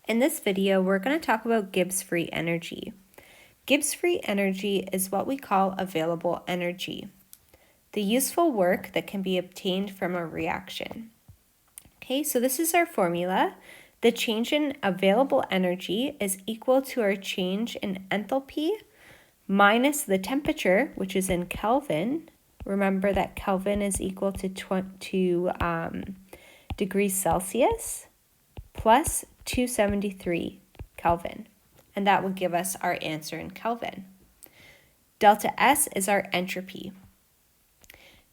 In this video, we're going to talk about Gibbs free energy. Gibbs free energy is what we call available energy, the useful work that can be obtained from a reaction. Okay, so this is our formula. The change in available energy is equal to our change in enthalpy minus the temperature, which is in Kelvin. Remember that Kelvin is equal to degrees Celsius, plus 273 Kelvin, and that will give us our answer in Kelvin. Delta S is our entropy.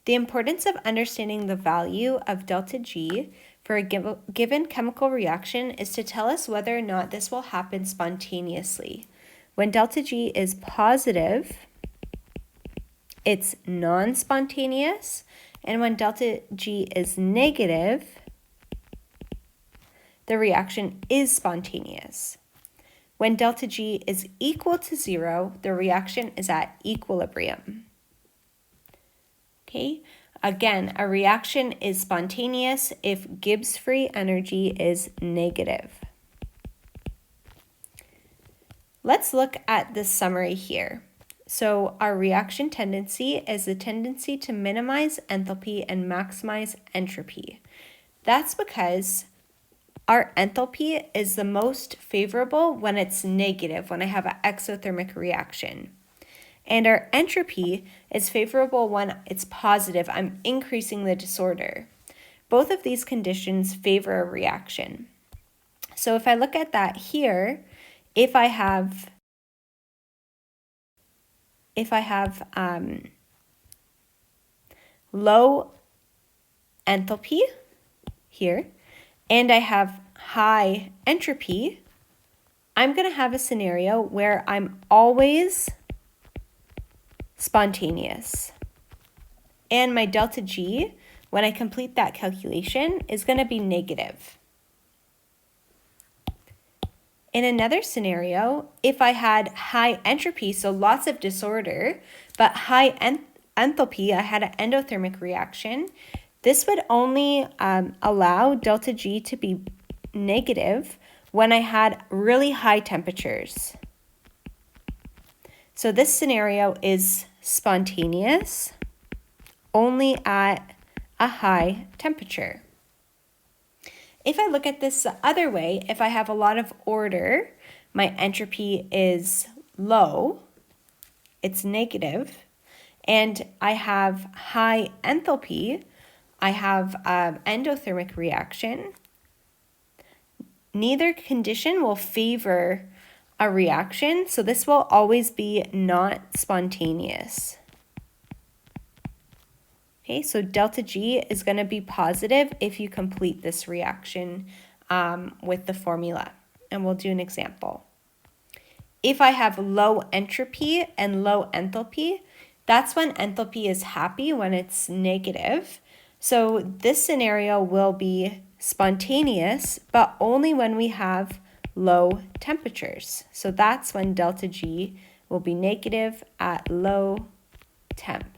The importance of understanding the value of delta G for a given chemical reaction is to tell us whether or not this will happen spontaneously. When delta G is positive, it's non-spontaneous, and when delta G is negative, the reaction is spontaneous. When delta G is equal to 0, the reaction is at equilibrium. Okay, again, a reaction is spontaneous if Gibbs free energy is negative. Let's look at the summary here. So our reaction tendency is the tendency to minimize enthalpy and maximize entropy. That's because our enthalpy is the most favorable when it's negative, when I have an exothermic reaction. And our entropy is favorable when it's positive. I'm increasing the disorder. Both of these conditions favor a reaction. So if I look at that here, if I have low enthalpy here, and I have high entropy, I'm going to have a scenario where I'm always spontaneous. And my delta G, when I complete that calculation, is going to be negative. In another scenario, if I had high entropy, so lots of disorder, but high enthalpy, I had an endothermic reaction, this would only allow delta G to be negative when I had really high temperatures. So this scenario is spontaneous only at a high temperature. If I look at this the other way, if I have a lot of order, my entropy is low, it's negative, and I have high enthalpy, I have an endothermic reaction. Neither condition will favor a reaction, so this will always be not spontaneous. Okay, so delta G is going to be positive if you complete this reaction with the formula, and we'll do an example. If I have low entropy and low enthalpy, that's when enthalpy is happy, when it's negative. So this scenario will be spontaneous, but only when we have low temperatures. So that's when delta G will be negative at low temp.